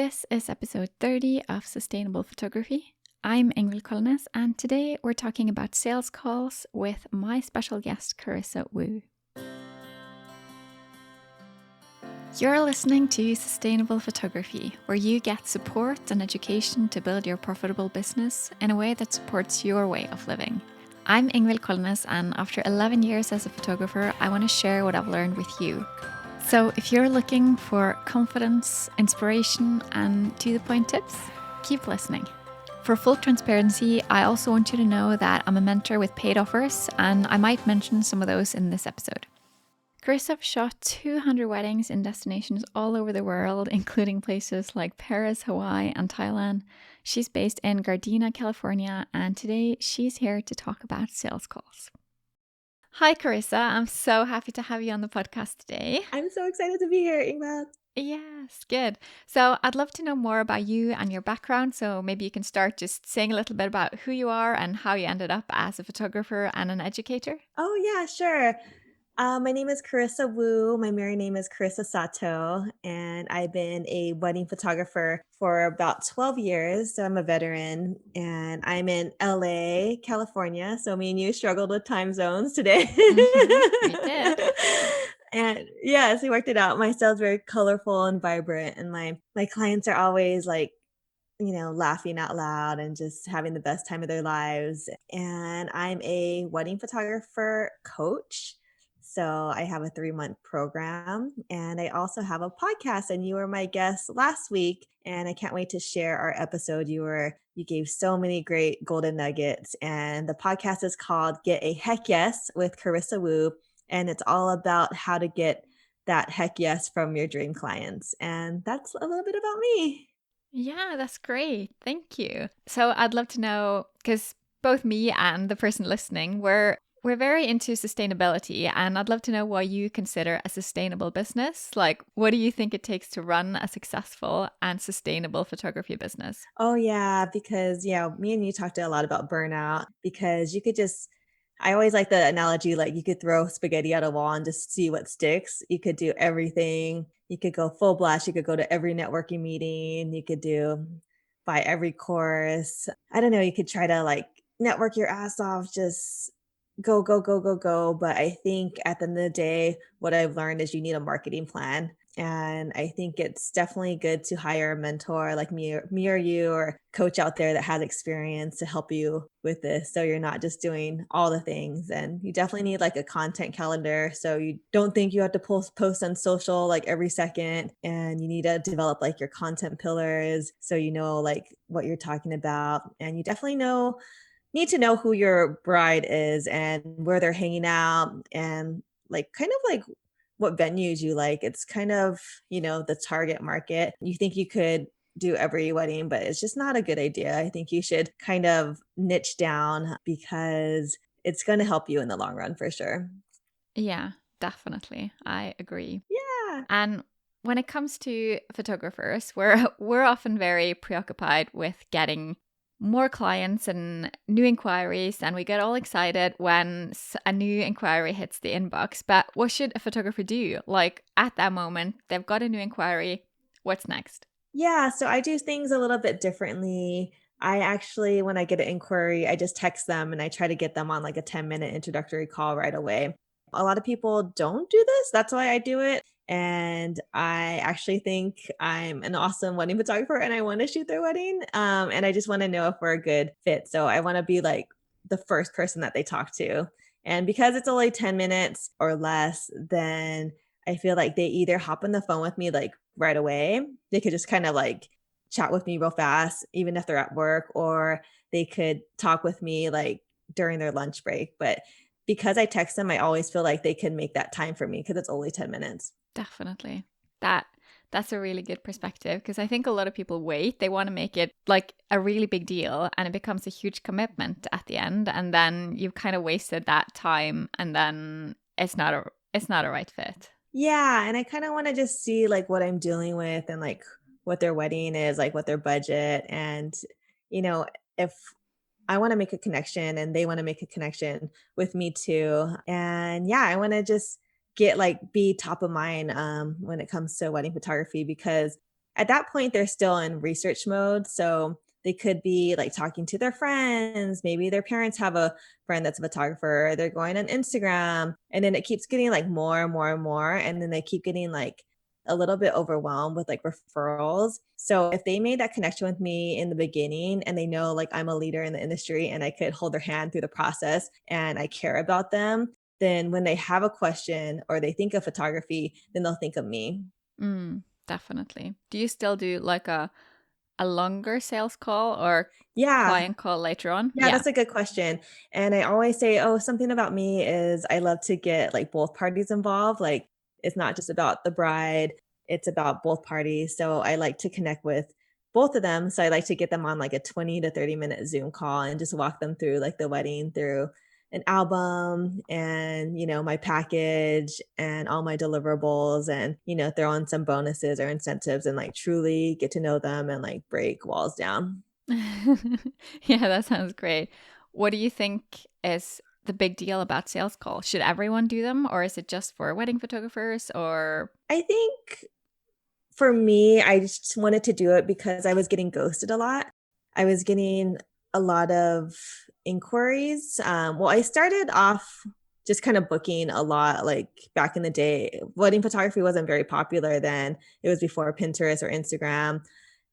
This is episode 30 of Sustainable Photography. I'm Ingrid Kolnes, and today we're talking about sales calls with my special guest, Carissa Woo. You're listening to Sustainable Photography, where you get support and education to build your profitable business in a way that supports your way of living. I'm Ingrid Kolnes, and after 11 years as a photographer, I want to share what I've learned with you. So if you're looking for confidence, inspiration, and to-the-point tips, keep listening. For full transparency, I also want you to know that I'm a mentor with paid offers, and I might mention some of those in this episode. Carissa shot 200 weddings in destinations all over the world, including places like Paris, Hawaii, and Thailand. She's based in Gardena, California, and today she's here to talk about sales calls. Hi, Carissa. I'm so happy to have you on the podcast today. I'm so excited to be here, Ingrid. Yes, good. So I'd love to know more about you and your background. So maybe you can start just saying a little bit about who you are and how you ended up as a photographer and an educator. Oh, yeah, sure. My name is Carissa Woo. My married name is Carissa Sato, and I've been a wedding photographer for about 12 years. So I'm a veteran, and I'm in LA, California. So me and you struggled with time zones today. We did. And yes, we worked it out. My style's very colorful and vibrant, and my clients are always like, laughing out loud and just having the best time of their lives. And I'm a wedding photographer coach. So I have a 3-month program, and I also have a podcast, and you were my guest last week, and I can't wait to share our episode. You gave so many great golden nuggets, and the podcast is called Get a Heck Yes with Carissa Woo, and it's all about how to get that heck yes from your dream clients. And that's a little bit about me. Yeah, that's great. Thank you. So I'd love to know, because both me and the person listening, we're very into sustainability, and I'd love to know what you consider a sustainable business. Like, what do you think it takes to run a successful and sustainable photography business? Oh yeah, because me and you talked a lot about burnout because I always like the analogy, like you could throw spaghetti at a wall and just see what sticks. You could do everything. You could go full blast. You could go to every networking meeting. You could buy every course. I don't know. You could try to like network your ass off, just go, go, go, go, go. But I think at the end of the day, what I've learned is you need a marketing plan. And I think it's definitely good to hire a mentor like me or you or coach out there that has experience to help you with this. So you're not just doing all the things. And you definitely need like a content calendar. So you don't think you have to post on social like every second. And you need to develop like your content pillars so you know like what you're talking about. And you definitely need to know who your bride is and where they're hanging out and like kind of like what venues you like. It's kind of, the target market. You think you could do every wedding, but it's just not a good idea. I think you should kind of niche down because it's going to help you in the long run for sure. Yeah, definitely. I agree. Yeah. And when it comes to photographers, we're often very preoccupied with getting more clients and new inquiries, and we get all excited when a new inquiry hits the inbox. But what should a photographer do? Like at that moment, they've got a new inquiry. What's next? Yeah. So I do things a little bit differently. I actually, when I get an inquiry, I just text them and I try to get them on like a 10-minute introductory call right away. A lot of people don't do this. That's why I do it. And I actually think I'm an awesome wedding photographer and I want to shoot their wedding. And I just want to know if we're a good fit. So I want to be like the first person that they talk to. And because it's only 10 minutes or less, then I feel like they either hop on the phone with me like right away. They could just kind of like chat with me real fast, even if they're at work, or they could talk with me like during their lunch break. But because I text them, I always feel like they can make that time for me because it's only 10 minutes. Definitely. That's a really good perspective, because I think a lot of people wait. They want to make it like a really big deal, and it becomes a huge commitment at the end, and then you've kind of wasted that time, and then it's not a right fit. Yeah. And I kind of want to just see like what I'm dealing with and like what their wedding is, like what their budget. And, you know, if I want to make a connection and they want to make a connection with me too. And yeah, I want to just be top of mind when it comes to wedding photography because at that point, they're still in research mode. So they could be like talking to their friends. Maybe their parents have a friend that's a photographer. They're going on Instagram. And then it keeps getting like more and more and more. And then they keep getting like a little bit overwhelmed with like referrals. So if they made that connection with me in the beginning and they know like I'm a leader in the industry and I could hold their hand through the process and I care about them, then when they have a question or they think of photography, then they'll think of me. Definitely. Do you still do like a longer sales call or Yeah. client call later on? Yeah, Yeah. that's a good question. And I always say, oh, something about me is I love to get like both parties involved. Like it's not just about the bride, it's about both parties. So I like to connect with both of them. So I like to get them on like a 20 to 30-minute Zoom call and just walk them through like the wedding, through an album and, my package and all my deliverables and, throw in some bonuses or incentives and like truly get to know them and like break walls down. Yeah, that sounds great. What do you think is the big deal about sales calls? Should everyone do them or is it just for wedding photographers or I think for me, I just wanted to do it because I was getting ghosted a lot. I was getting a lot of inquiries. Well, I started off just kind of booking a lot, like back in the day. Wedding photography wasn't very popular then. It was before Pinterest or Instagram.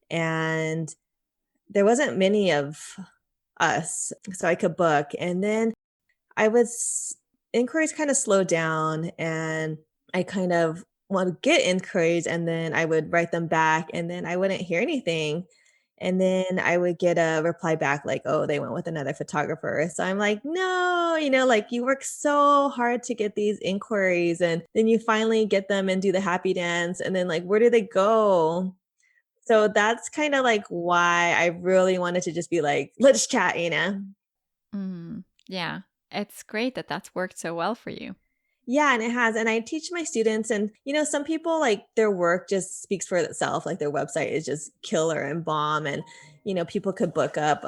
And there wasn't many of us, so I could book. And then I was inquiries kind of slowed down and I kind of want to get inquiries and then I would write them back and then I wouldn't hear anything. And then I would get a reply back like, oh, they went with another photographer. So I'm like, no, like you work so hard to get these inquiries and then you finally get them and do the happy dance. And then like, where do they go? So that's kind of like why I really wanted to just be like, let's chat. yeah, it's great that that's worked so well for you. Yeah, and it has. And I teach my students, and some people like their work just speaks for itself. Like their website is just killer and bomb, and people could book up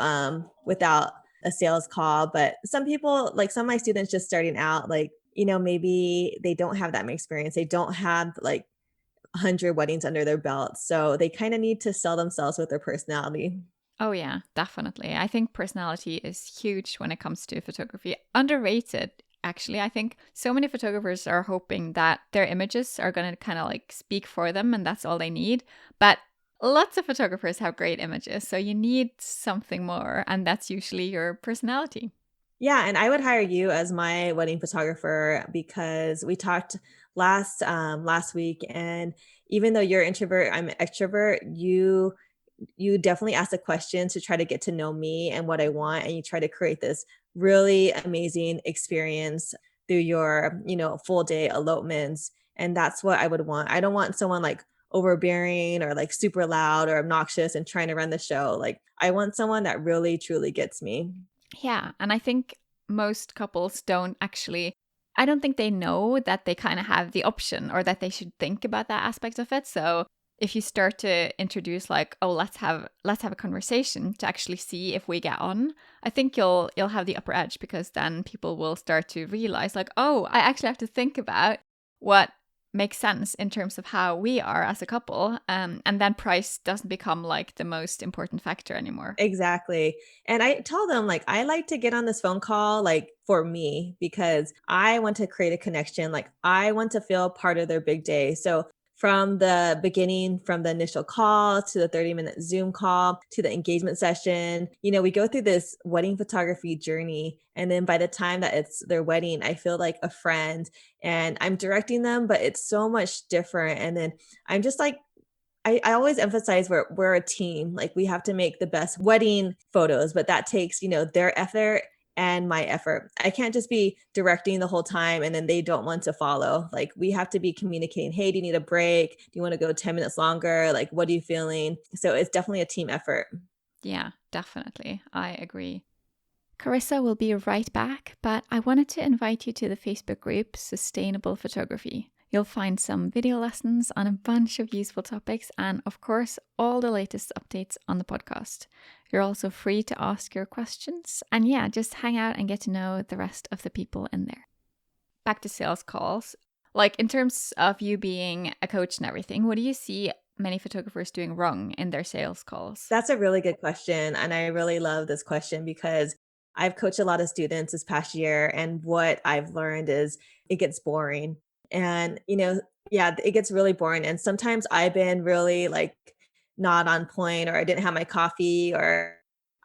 without a sales call. But some people, like some of my students, just starting out, like maybe they don't have that much experience. They don't have like 100 weddings under their belt, so they kind of need to sell themselves with their personality. Oh, yeah, definitely. I think personality is huge when it comes to photography. Underrated, actually. I think so many photographers are hoping that their images are going to kind of like speak for them and that's all they need. But lots of photographers have great images. So you need something more. And that's usually your personality. Yeah, and I would hire you as my wedding photographer because we talked last week, and even though you're introvert, I'm extrovert, you definitely ask the questions to try to get to know me and what I want, and you try to create this really amazing experience through your, full day elopements. And that's what I would want. I don't want someone like overbearing or like super loud or obnoxious and trying to run the show. Like I want someone that really truly gets me. Yeah. And I think most couples don't actually, I don't think they know that they kind of have the option or that they should think about that aspect of it. So if you start to introduce like, oh, let's have a conversation to actually see if we get on, I think you'll have the upper edge because then people will start to realize like, oh, I actually have to think about what makes sense in terms of how we are as a couple. And then price doesn't become like the most important factor anymore. Exactly. And I tell them like I like to get on this phone call like for me because I want to create a connection. Like I want to feel part of their big day. So from the beginning, from the initial call to the 30-minute Zoom call to the engagement session, we go through this wedding photography journey. And then by the time that it's their wedding, I feel like a friend and I'm directing them, but it's so much different. And then I'm just like, I always emphasize we're a team. Like we have to make the best wedding photos, but that takes, their effort and my effort. I can't just be directing the whole time and then they don't want to follow. Like we have to be communicating, hey, do you need a break? Do you want to go 10 minutes longer? Like what are you feeling? So it's definitely a team effort. Yeah, definitely. I agree. Carissa will be right back, but I wanted to invite you to the Facebook group Sustainable Photography. You'll find some video lessons on a bunch of useful topics and, of course, all the latest updates on the podcast. You're also free to ask your questions and, yeah, just hang out and get to know the rest of the people in there. Back to sales calls. Like, in terms of you being a coach and everything, what do you see many photographers doing wrong in their sales calls? That's a really good question, and I really love this question because I've coached a lot of students this past year, and what I've learned is it gets boring. And, yeah, it gets really boring, and sometimes I've been really, like, not on point, or I didn't have my coffee, or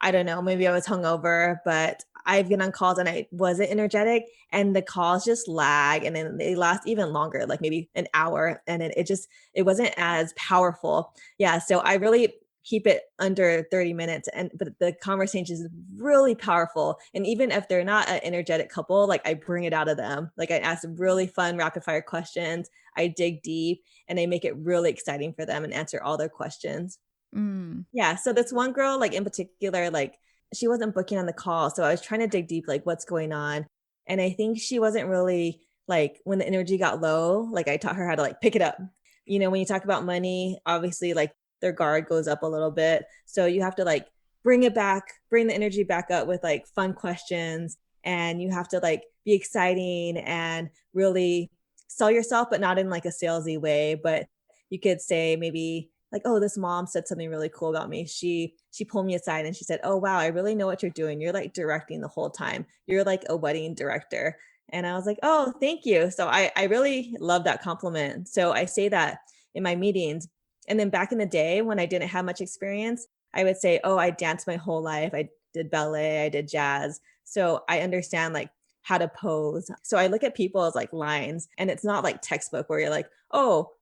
I don't know, maybe I was hungover, but I've been on calls and I wasn't energetic, and the calls just lag, and then they last even longer, like maybe an hour, and then it wasn't as powerful. Yeah, so I really keep it under 30 minutes, but the conversation is really powerful, and even if they're not an energetic couple, like, I bring it out of them. Like, I ask them really fun rapid fire questions, I dig deep, and I make it really exciting for them and answer all their questions. Mm. Yeah, so this one girl, like, in particular, like, she wasn't booking on the call, so I was trying to dig deep, like, what's going on, and I think she wasn't really like, when the energy got low, like, I taught her how to, like, pick it up. When you talk about money, obviously, like, their guard goes up a little bit, so you have to, like, bring the energy back up with, like, fun questions, and you have to, like, be exciting and really sell yourself, but not in, like, a salesy way, but you could say maybe like, "Oh, this mom said something really cool about me. She pulled me aside and she said, 'Oh, wow, I really know what you're doing. You're like directing the whole time. You're like a wedding director.'" And I was like, "Oh, thank you." So I really love that compliment. So I say that in my meetings. And then back in the day when I didn't have much experience, I would say, "Oh, I danced my whole life. I did ballet, I did jazz." So I understand like how to pose. So I look at people as like lines, and it's not like textbook where you're like, "Oh,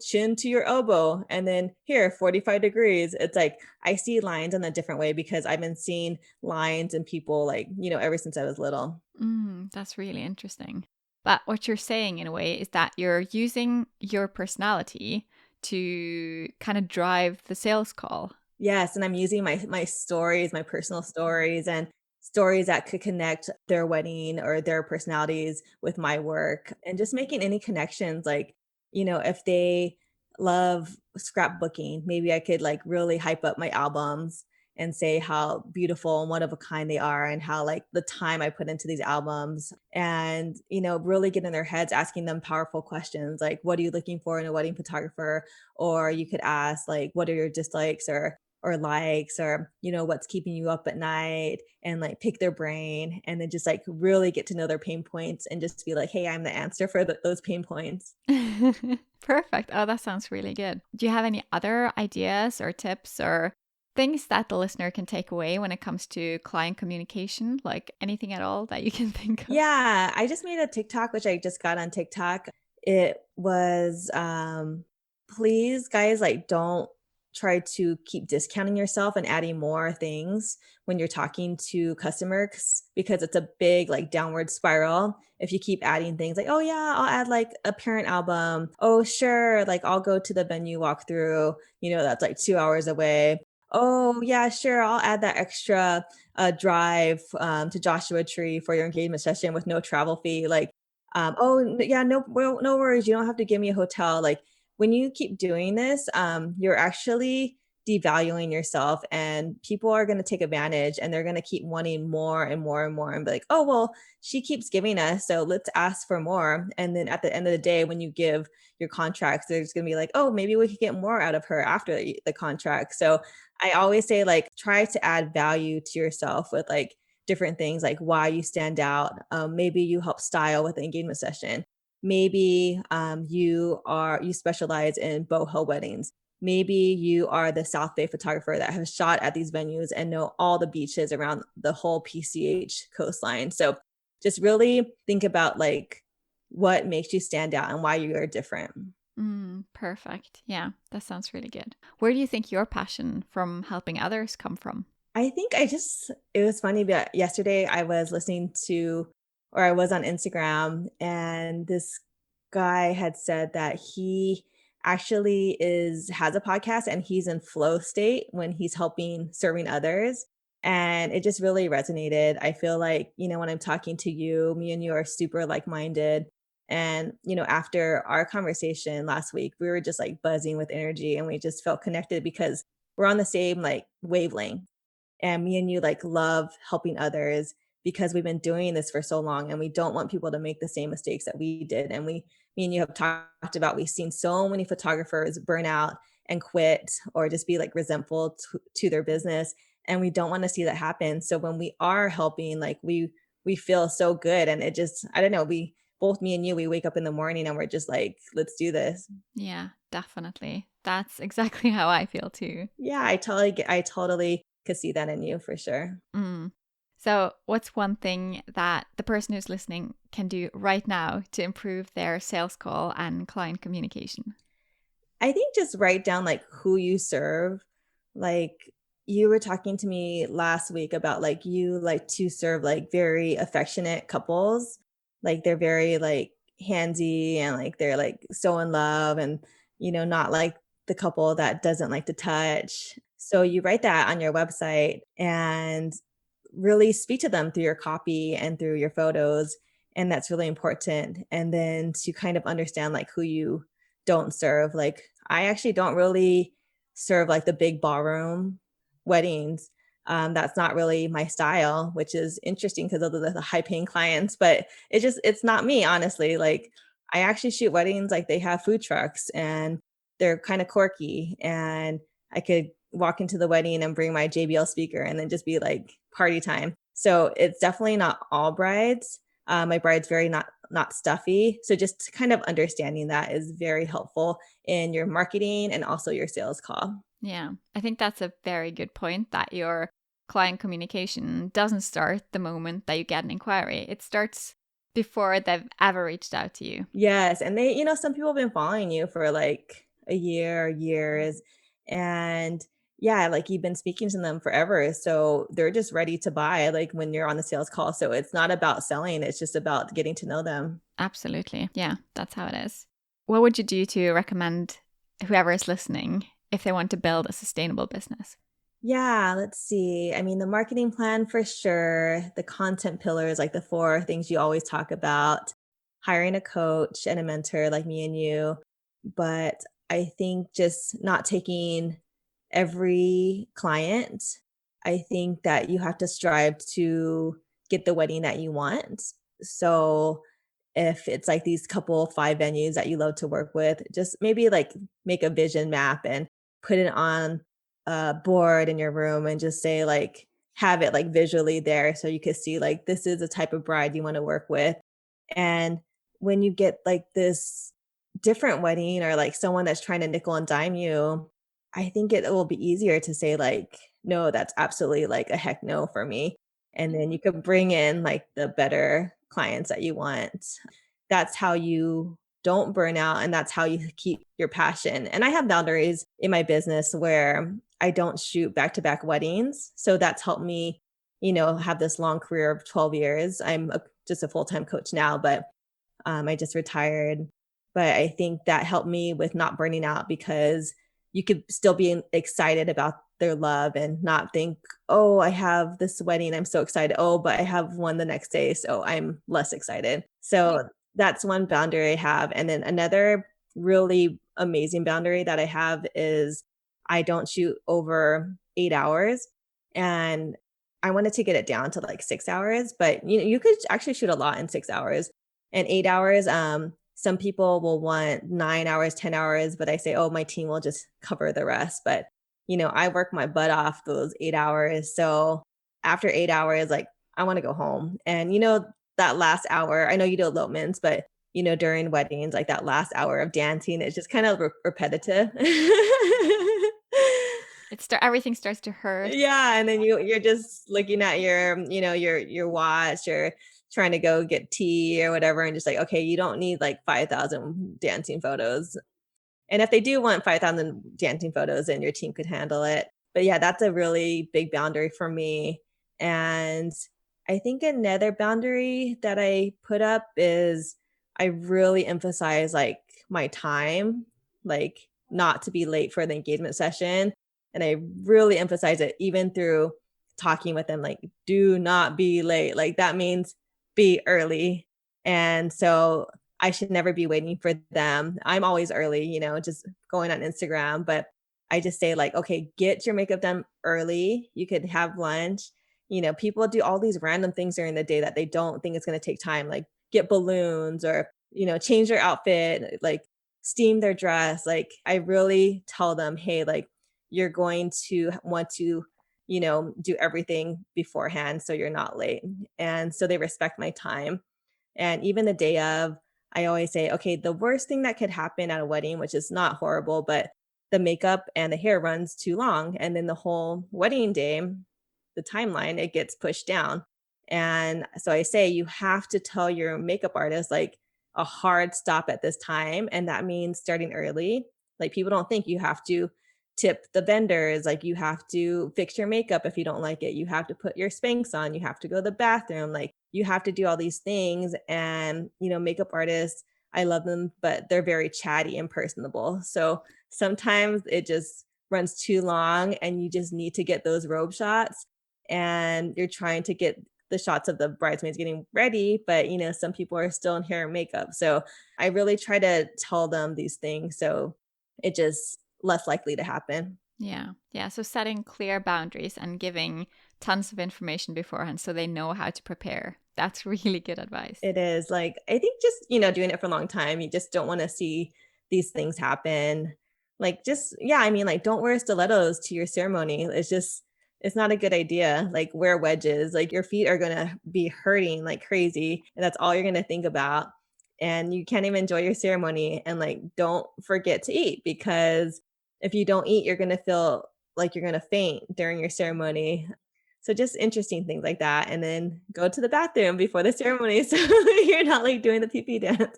chin to your elbow, and then here, 45 degrees." It's like I see lines in a different way because I've been seeing lines and people like, ever since I was little. That's really interesting. But what you're saying in a way is that you're using your personality to kind of drive the sales call. Yes, and I'm using my stories, my personal stories, and stories that could connect their wedding or their personalities with my work, and just making any connections. Like, if they love scrapbooking, maybe I could like really hype up my albums and say how beautiful and one of a kind they are, and how like the time I put into these albums, and really get in their heads, asking them powerful questions like, what are you looking for in a wedding photographer? Or you could ask like, what are your dislikes or likes, or what's keeping you up at night, and like pick their brain, and then just like really get to know their pain points, and just be like, hey, I'm the answer for those pain points. Perfect. Oh, that sounds really good. Do you have any other ideas or tips or things that the listener can take away when it comes to client communication? Like anything at all that you can think of? Yeah, I just made a TikTok, which I just got on TikTok. It was, please, guys, like, don't try to keep discounting yourself and adding more things when you're talking to customers, because it's a big, like, downward spiral. If you keep adding things like, "Oh, yeah, I'll add, like, a parent album. Oh, sure, like, I'll go to the venue walkthrough, that's, like, 2 hours away. Oh, yeah, sure, I'll add that extra drive to Joshua Tree for your engagement session with no travel fee." Like, oh, yeah, no, well, no worries. You don't have to give me a hotel. Like, when you keep doing this, you're actually devaluing yourself, and people are going to take advantage, and they're going to keep wanting more and more and more, and be like, "Oh, well, she keeps giving us, so let's ask for more." And then at the end of the day, when you give your contracts, there's going to be like, "Oh, maybe we could get more out of her after the contract." So I always say, like, try to add value to yourself with like different things, like why you stand out. Maybe you help style with the engagement session. Maybe you specialize in boho weddings. Maybe you are the South Bay photographer that has shot at these venues and know all the beaches around the whole PCH coastline. So just really think about like what makes you stand out and why you are different. Perfect. Yeah, that sounds really good. Where do you think your passion from helping others come from? I think it was funny, but yesterday I was listening to, or I was on Instagram, and this guy had said that he actually has a podcast, and he's in flow state when he's helping serving others. And it just really resonated. I feel like, when I'm talking to you, me and you are super like-minded. And, after our conversation last week, we were just like buzzing with energy, and we just felt connected because we're on the same like wavelength, and me and you like love helping others because we've been doing this for so long, and we don't want people to make the same mistakes that we did. And me and you have talked about, we've seen so many photographers burn out, and quit or just be like resentful to their business. And we don't want to see that happen. So when we are helping, like we feel so good. And it just, I don't know, we both, me and you, we wake up in the morning and we're just like, let's do this. Yeah, definitely. That's exactly how I feel too. Yeah, I totally could see that in you for sure. Mm. So, what's one thing that the person who's listening can do right now to improve their sales call and client communication? I think just write down like who you serve. Like you were talking to me last week about like you like to serve like very affectionate couples. Like they're very like handsy and like they're like so in love and not like the couple that doesn't like to touch. So you write that on your website and really speak to them through your copy and through your photos. And that's really important. And then to kind of understand like who you don't serve. Like I actually don't really serve like the big ballroom weddings. That's not really my style, which is interesting because of the high paying clients, but it's not me, honestly. Like I actually shoot weddings like they have food trucks and they're kind of quirky and I could walk into the wedding and bring my JBL speaker and then just be like party time. So it's definitely not all brides. My bride's very not stuffy. So just kind of understanding that is very helpful in your marketing and also your sales call. Yeah, I think that's a very good point that your client communication doesn't start the moment that you get an inquiry. It starts before they've ever reached out to you. Yes, and some people have been following you for like a year, years, and yeah, like you've been speaking to them forever. So they're just ready to buy like when you're on the sales call. So it's not about selling, it's just about getting to know them. Absolutely. Yeah, that's how it is. What would you do to recommend whoever is listening if they want to build a sustainable business? Yeah, let's see. I mean, the marketing plan for sure, the content pillars, like the four things you always talk about, hiring a coach and a mentor like me and you. But I think just not taking every client. I think that you have to strive to get the wedding that you want. So if it's like these couple 5 venues that you love to work with, just maybe like make a vision map and put it on a board in your room and just say like have it like visually there so you can see like this is the type of bride you want to work with. And when you get like this different wedding or like someone that's trying to nickel and dime you, I think it will be easier to say like, no, that's absolutely like a heck no for me. And then you could bring in like the better clients that you want. That's how you don't burn out and that's how you keep your passion. And I have boundaries in my business where I don't shoot back-to-back weddings. So that's helped me, have this long career of 12 years. Just a full-time coach now, but I just retired. But I think that helped me with not burning out because you could still be excited about their love and not think, oh, I have this wedding. I'm so excited. Oh, but I have one the next day. So I'm less excited. So that's one boundary I have. And then another really amazing boundary that I have is I don't shoot over 8 hours. And I wanted to get it down to like 6 hours, but you could actually shoot a lot in 6 hours and 8 hours. Some people will want 9 hours, 10 hours, but I say, oh, my team will just cover the rest. But, I work my butt off those 8 hours. So after 8 hours, like I want to go home. And, that last hour, I know you do elopements, but, during weddings, like that last hour of dancing is just kind of repetitive. Everything starts to hurt. Yeah, and then you're just looking at your watch or trying to go get tea or whatever and just like, okay, you don't need like 5,000 dancing photos. And if they do want 5,000 dancing photos, then your team could handle it. But yeah, that's a really big boundary for me. And I think another boundary that I put up is I really emphasize like my time, like not to be late for the engagement session. And I really emphasize it even through talking with them, like, do not be late. Like that means be early. And so I should never be waiting for them. I'm always early, just going on Instagram, but I just say like, okay, get your makeup done early. You could have lunch. People do all these random things during the day that they don't think it's going to take time, like get balloons or, change their outfit, like steam their dress. Like I really tell them, hey, like you're going to want to, do everything beforehand so you're not late. And so they respect my time. And even the day of, I always say, okay, the worst thing that could happen at a wedding, which is not horrible, but the makeup and the hair runs too long. And then the whole wedding day, the timeline, it gets pushed down. And so I say, you have to tell your makeup artist like a hard stop at this time. And that means starting early. Like people don't think you have to tip the vendors, like you have to fix your makeup if you don't like it. You have to put your Spanx on, you have to go to the bathroom, like you have to do all these things. And, makeup artists, I love them, but they're very chatty and personable. So sometimes it just runs too long and you just need to get those robe shots and you're trying to get the shots of the bridesmaids getting ready, but some people are still in hair and makeup. So I really try to tell them these things so it just less likely to happen. Yeah. Yeah. So setting clear boundaries and giving tons of information beforehand so they know how to prepare. That's really good advice. It is like, I think just, doing it for a long time, you just don't want to see these things happen. Like, just, yeah, I mean, like, don't wear stilettos to your ceremony. It's not a good idea. Like, wear wedges. Like, your feet are going to be hurting like crazy. And that's all you're going to think about. And you can't even enjoy your ceremony. And like, don't forget to eat because if you don't eat, you're going to feel like you're going to faint during your ceremony. So just interesting things like that, and then go to the bathroom before the ceremony so you're not, like, doing the pee-pee dance.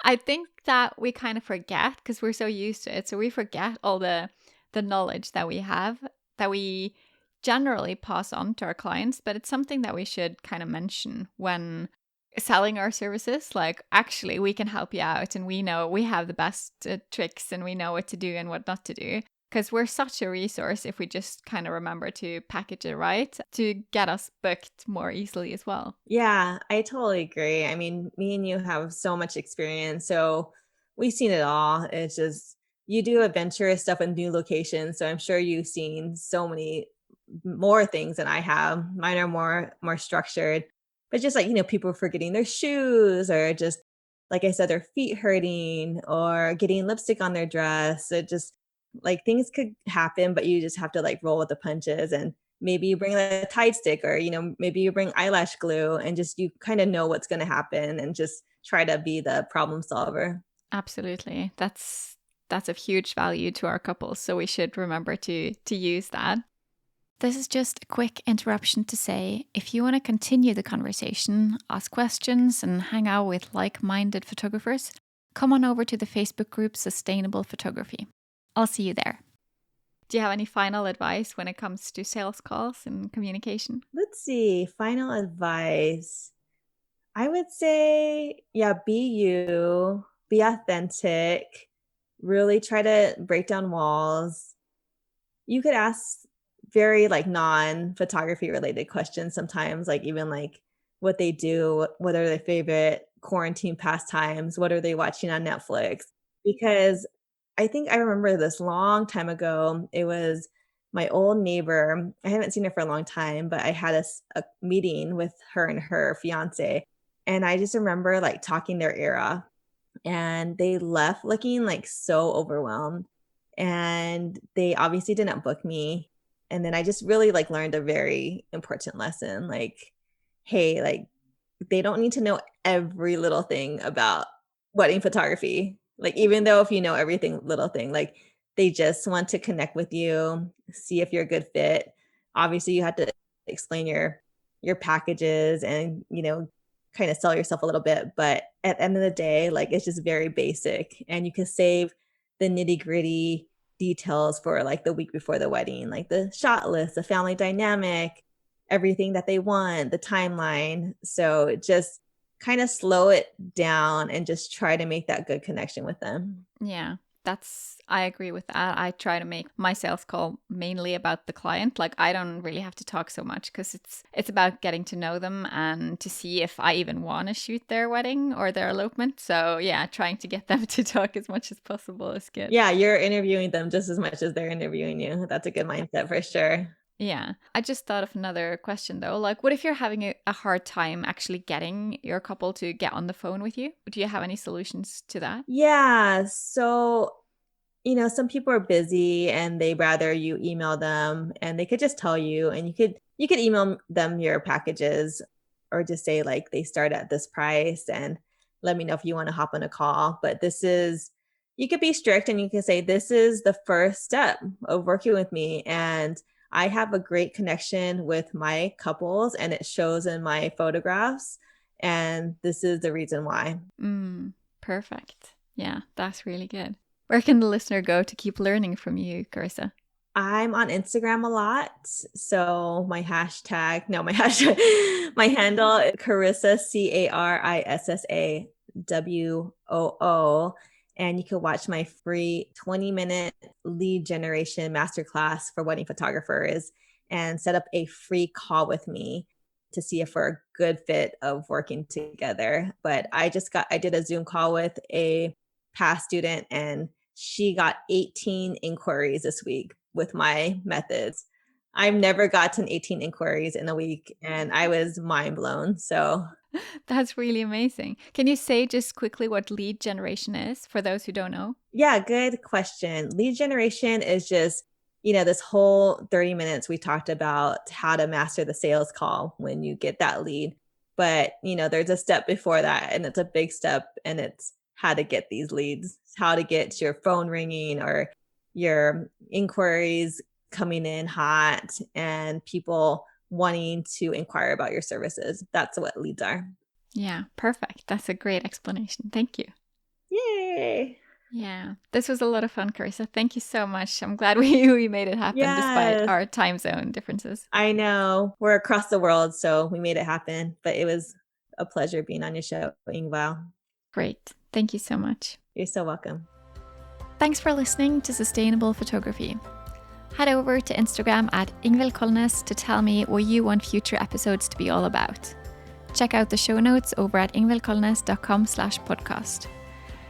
I think that we kind of forget because we're so used to it. So we forget all the knowledge that we have that we generally pass on to our clients, but it's something that we should kind of mention when selling our services. Like, actually, we can help you out, and we know we have the best tricks, and we know what to do and what not to do. Because we're such a resource if we just kind of remember to package it right to get us booked more easily as well. Yeah, I totally agree. I mean, me and you have so much experience, so we've seen it all. It's just you do adventurous stuff in new locations, so I'm sure you've seen so many more things than I have. Mine are more structured, but just like, people forgetting their shoes or just like I said, their feet hurting or getting lipstick on their dress. It just like things could happen, but you just have to like roll with the punches and maybe you bring a Tide stick or, maybe you bring eyelash glue and just you kind of know what's going to happen and just try to be the problem solver. Absolutely. That's of huge value to our couples, so we should remember to use that. This is just a quick interruption to say if you want to continue the conversation, ask questions, and hang out with like minded photographers, come on over to the Facebook group Sustainable Photography. I'll see you there. Do you have any final advice when it comes to sales calls and communication? Let's see. Final advice. I would say, yeah, be you, be authentic, really try to break down walls. You could ask very like non-photography related questions sometimes, like even like what they do, what are their favorite quarantine pastimes, what are they watching on Netflix? Because I think I remember this long time ago. It was my old neighbor. I haven't seen her for a long time, but I had a meeting with her and her fiance. And I just remember like talking their era and they left looking like so overwhelmed and they obviously didn't book me. And then I just really like learned a very important lesson like, hey, like they don't need to know every little thing about wedding photography. Like, even though if you know everything little thing, like they just want to connect with you, see if you're a good fit. Obviously, you have to explain your packages and, kind of sell yourself a little bit. But at the end of the day, like it's just very basic and you can save the nitty-gritty details for like the week before the wedding, like the shot list, the family dynamic, everything that they want, the timeline. So just kind of slow it down and just try to make that good connection with them. Yeah, I agree with that. I try to make my sales call mainly about the client. Like, I don't really have to talk so much because it's about getting to know them and to see if I even want to shoot their wedding or their elopement. So yeah, trying to get them to talk as much as possible is good. Yeah, you're interviewing them just as much as they're interviewing you. That's a good mindset for sure. Yeah. I just thought of another question though. Like, what if you're having a hard time actually getting your couple to get on the phone with you? Do you have any solutions to that? Yeah. So, some people are busy and they rather you email them, and they could just tell you, and you could email them your packages, or just say like they start at this price, and let me know if you want to hop on a call. But you could be strict, and you can say, this is the first step of working with me. And I have a great connection with my couples, and it shows in my photographs. And this is the reason why. Perfect. Yeah, that's really good. Where can the listener go to keep learning from you, Carissa? I'm on Instagram a lot. So my hashtag, my handle is Carissa, CarissawOO. And you can watch my free 20-minute lead generation masterclass for wedding photographers, and set up a free call with me to see if we're a good fit of working together. But I did a Zoom call with a past student, and she got 18 inquiries this week with my methods. I've never gotten 18 inquiries in a week, and I was mind blown. So, That's really amazing. Can you say just quickly what lead generation is for those who don't know? yeah, good question. Lead generation is just, this whole 30 minutes we talked about how to master the sales call when you get that lead. But, there's a step before that, and it's a big step, and it's how to get these leads, how to get your phone ringing, or your inquiries coming in hot, and people wanting to inquire about your services. That's what leads are. Yeah, perfect. That's a great explanation. Thank you. Yay. Yeah, this was a lot of fun, Carissa. Thank you so much. I'm glad we made it happen despite Yes. our time zone differences. I know we're across the world, so we made it happen, but it was a pleasure being on your show, Ingval. Great. Thank you so much. You're so welcome. Thanks for listening to Sustainable Photography. Head over to Instagram at Ingvild Kolnes to tell me what you want future episodes to be all about. Check out the show notes over at ingvildkolnes.com/podcast.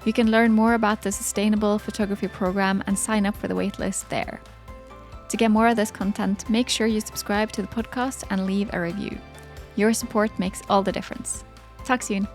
You can learn more about the Sustainable Photography program and sign up for the waitlist there. To get more of this content, make sure you subscribe to the podcast and leave a review. Your support makes all the difference. Talk soon.